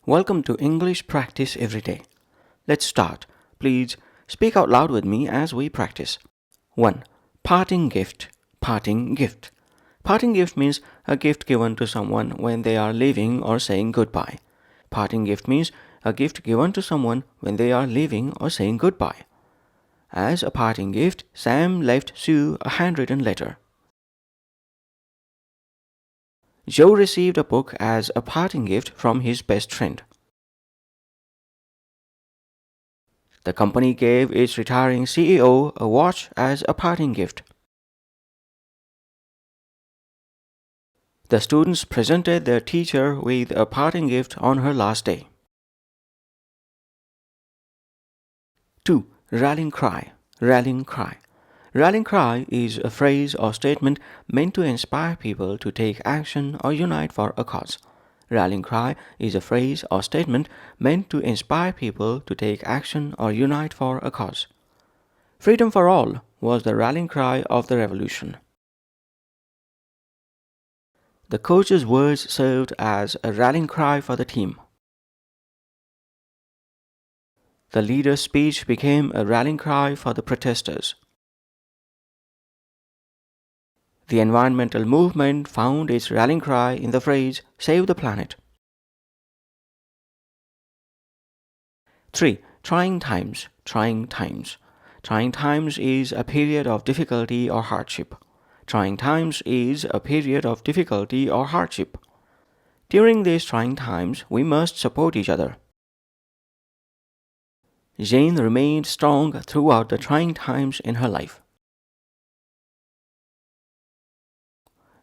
Welcome to English Practice Every Day. Let's start. Please speak out loud with me as we practice. 1. Parting gift. Parting gift. Parting gift means a gift given to someone when they are leaving or saying goodbye. Parting gift means a gift given to someone when they are leaving or saying goodbye. As a parting gift, Sam left Sue a handwritten letter. Joe received a book as a parting gift from his best friend. The company gave its retiring CEO a watch as a parting gift. The students presented their teacher with a parting gift on her last day. 2. Rallying cry. Rallying cry. Rallying cry is a phrase or statement meant to inspire people to take action or unite for a cause. Rallying cry is a phrase or statement meant to inspire people to take action or unite for a cause. Freedom for all was the rallying cry of the revolution. The coach's words served as a rallying cry for the team. The leader's speech became a rallying cry for the protesters. The environmental movement found its rallying cry in the phrase, "Save the planet." 3. Trying times. Trying times. Trying times is a period of difficulty or hardship. Trying times is a period of difficulty or hardship. During these trying times, we must support each other. Jane remained strong throughout the trying times in her life.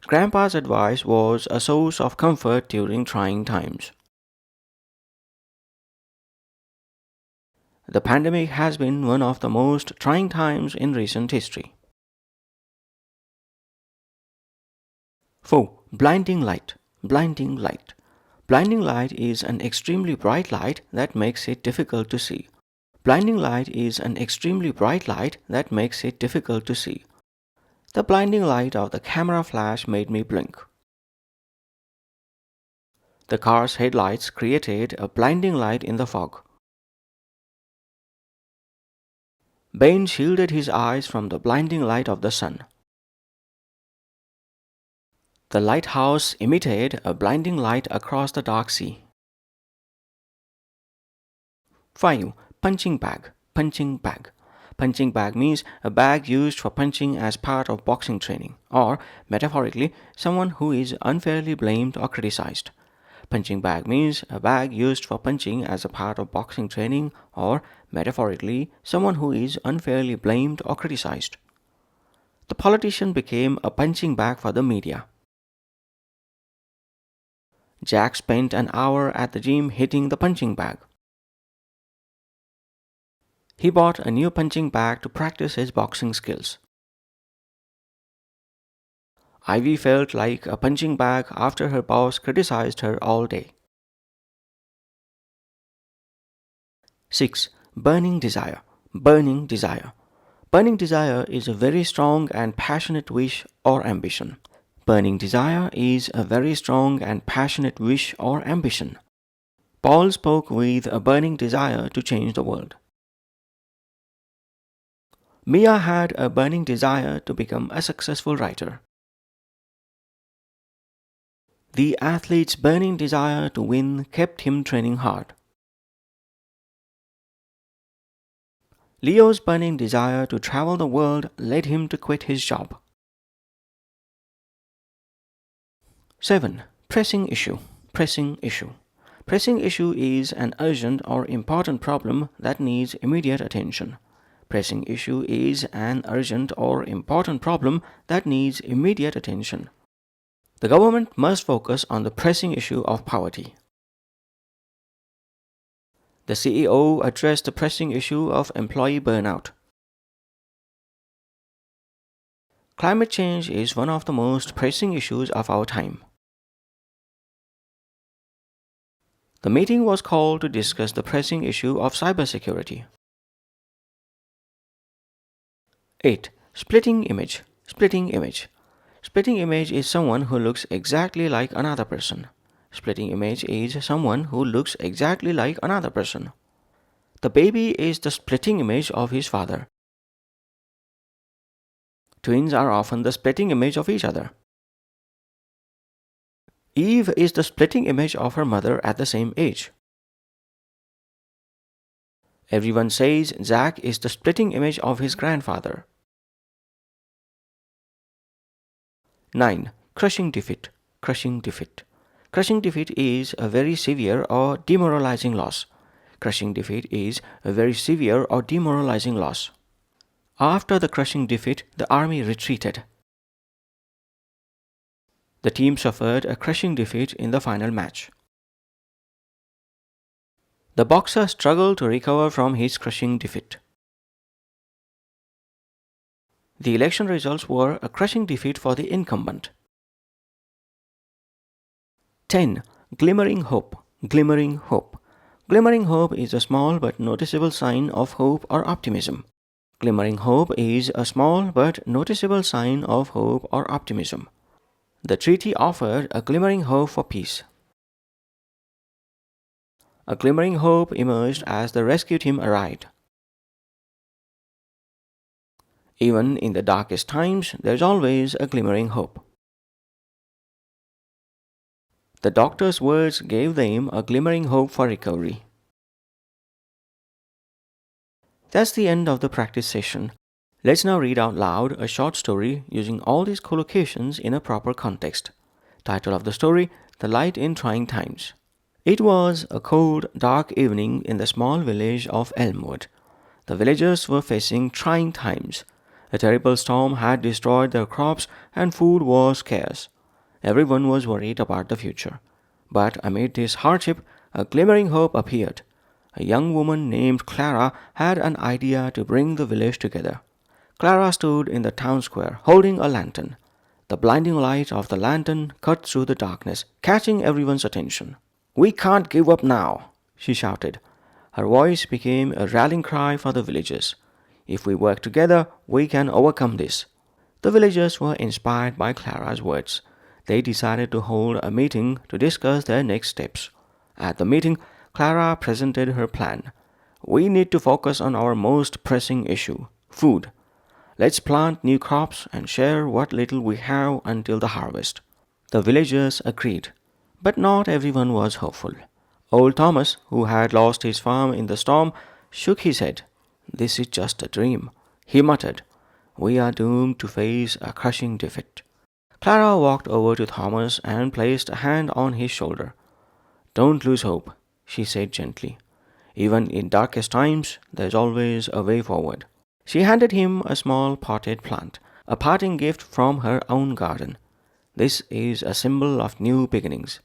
Grandpa's advice was a source of comfort during trying times. The pandemic has been one of the most trying times in recent history. 4. Blinding light. Blinding light. Blinding light is an extremely bright light that makes it difficult to see. Blinding light is an extremely bright light that makes it difficult to see. The blinding light of the camera flash made me blink. The car's headlights created a blinding light in the fog. Ben shielded his eyes from the blinding light of the sun. The lighthouse emitted a blinding light across the dark sea. 5. Punching bag. Punching bag. Punching bag means a bag used for punching as part of boxing training, or, metaphorically, someone who is unfairly blamed or criticized. Punching bag means a bag used for punching as a part of boxing training, or, metaphorically, someone who is unfairly blamed or criticized. The politician became a punching bag for the media. Jack spent an hour at the gym hitting the punching bag. He bought a new punching bag to practice his boxing skills. Ivy felt like a punching bag after her boss criticized her all day. 6. Burning desire. Burning desire. Burning desire is a very strong and passionate wish or ambition. Burning desire is a very strong and passionate wish or ambition. Paul spoke with a burning desire to change the world. Mia had a burning desire to become a successful writer. The athlete's burning desire to win kept him training hard. Leo's burning desire to travel the world led him to quit his job. 7. Pressing issue. Pressing issue. Pressing issue is an urgent or important problem that needs immediate attention. Pressing issue is an urgent or important problem that needs immediate attention. The government must focus on the pressing issue of poverty. The CEO addressed the pressing issue of employee burnout. Climate change is one of the most pressing issues of our time. The meeting was called to discuss the pressing issue of cybersecurity. 8. Splitting image. Splitting image. Splitting image is someone who looks exactly like another person. Splitting image is someone who looks exactly like another person. The baby is the splitting image of his father. Twins are often the splitting image of each other. Eve is the splitting image of her mother at the same age. Everyone says Zach is the splitting image of his grandfather. 9. Crushing defeat. Crushing defeat. Crushing defeat is a very severe or demoralizing loss. Crushing defeat is a very severe or demoralizing loss. After the crushing defeat, the army retreated. The team suffered a crushing defeat in the final match. The boxer struggled to recover from his crushing defeat. The election results were a crushing defeat for the incumbent. 10. Glimmering hope. Glimmering hope. Glimmering hope is a small but noticeable sign of hope or optimism. Glimmering hope is a small but noticeable sign of hope or optimism. The treaty offered a glimmering hope for peace. A glimmering hope emerged as the rescue team arrived. Even in the darkest times, there's always a glimmering hope. The doctor's words gave them a glimmering hope for recovery. That's the end of the practice session. Let's now read out loud a short story using all these collocations in a proper context. Title of the story: The Light in Trying Times. It was a cold, dark evening in the small village of Elmwood. The villagers were facing trying times. A terrible storm had destroyed their crops and food was scarce. Everyone was worried about the future. But amid this hardship, a glimmering hope appeared. A young woman named Clara had an idea to bring the village together. Clara stood in the town square, holding a lantern. The blinding light of the lantern cut through the darkness, catching everyone's attention. "We can't give up now," she shouted. Her voice became a rallying cry for the villagers. "If we work together, we can overcome this." The villagers were inspired by Clara's words. They decided to hold a meeting to discuss their next steps. At the meeting, Clara presented her plan. "We need to focus on our most pressing issue, food. Let's plant new crops and share what little we have until the harvest." The villagers agreed, but not everyone was hopeful. Old Thomas, who had lost his farm in the storm, shook his head. "This is just a dream," he muttered. "We are doomed to face a crushing defeat." Clara walked over to Thomas and placed a hand on his shoulder. "Don't lose hope," she said gently. "Even in darkest times, there's always a way forward." She handed him a small potted plant, a parting gift from her own garden. "This is a symbol of new beginnings."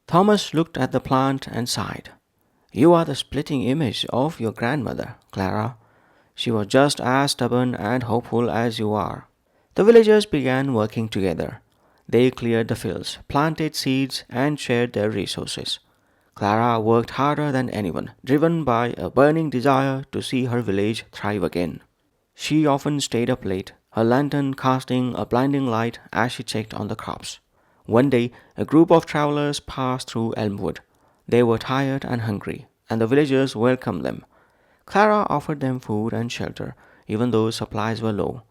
Thomas looked at the plant and sighed. "You are the splitting image of your grandmother, Clara. She was just as stubborn and hopeful as you are." The villagers began working together. They cleared the fields, planted seeds, and shared their resources. Clara worked harder than anyone, driven by a burning desire to see her village thrive again. She often stayed up late, her lantern casting a blinding light as she checked on the crops. One day, a group of travelers passed through Elmwood. They were tired and hungry, and the villagers welcomed them. Clara offered them food and shelter, even though supplies were low.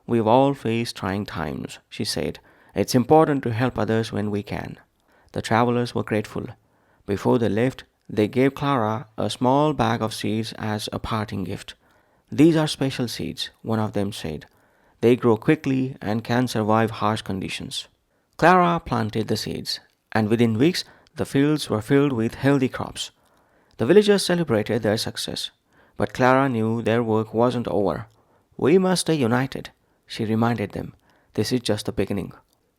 "We've all faced trying times," she said. "It's important to help others when we can." The travelers were grateful. Before they left, they gave Clara a small bag of seeds as a parting gift. "These are special seeds," one of them said. "They grow quickly and can survive harsh conditions." Clara planted the seeds, and within weeks the fields were filled with healthy crops. The villagers celebrated their success, but Clara knew their work wasn't over. "We must stay united," she reminded them. "This is just the beginning."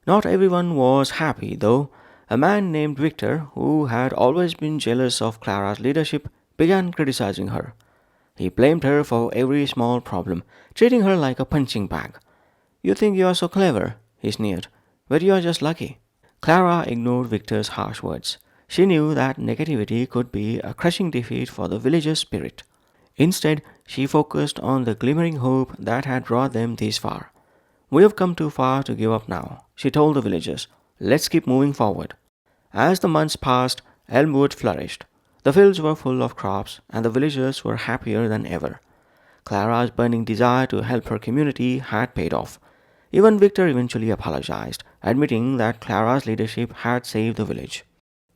Not everyone was happy, though. A man named Victor, who had always been jealous of Clara's leadership, began criticizing her. He blamed her for every small problem, treating her like a punching bag. "You think you are so clever," he sneered, "but you are just lucky." Clara ignored Victor's harsh words. She knew that negativity could be a crushing defeat for the villagers' spirit. Instead, she focused on the glimmering hope that had brought them this far. "We have come too far to give up now," she told the villagers. "Let's keep moving forward." As the months passed, Elmwood flourished. The fields were full of crops, and the villagers were happier than ever. Clara's burning desire to help her community had paid off. Even Victor eventually apologized, admitting that Clara's leadership had saved the village.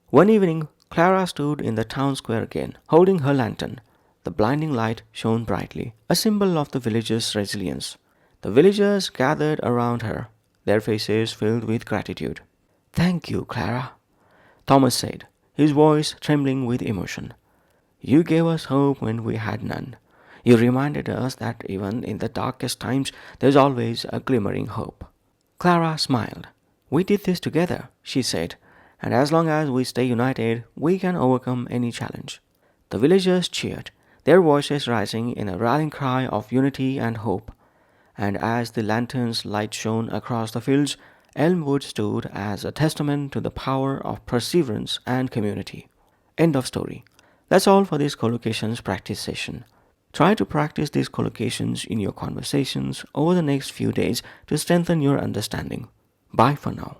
One evening, Clara stood in the town square again, holding her lantern. The blinding light shone brightly, a symbol of the village's resilience. The villagers gathered around her, their faces filled with gratitude. "Thank you, Clara," Thomas said, his voice trembling with emotion. "You gave us hope when we had none. You reminded us that even in the darkest times there's always a glimmering hope." Clara smiled. "We did this together," she said, "and as long as we stay united, we can overcome any challenge." The villagers cheered, their voices rising in a rallying cry of unity and hope. And as the lantern's light shone across the fields, Elmwood stood as a testament to the power of perseverance and community. End of story. That's all for this collocations practice session. Try to practice these collocations in your conversations over the next few days to strengthen your understanding. Bye for now.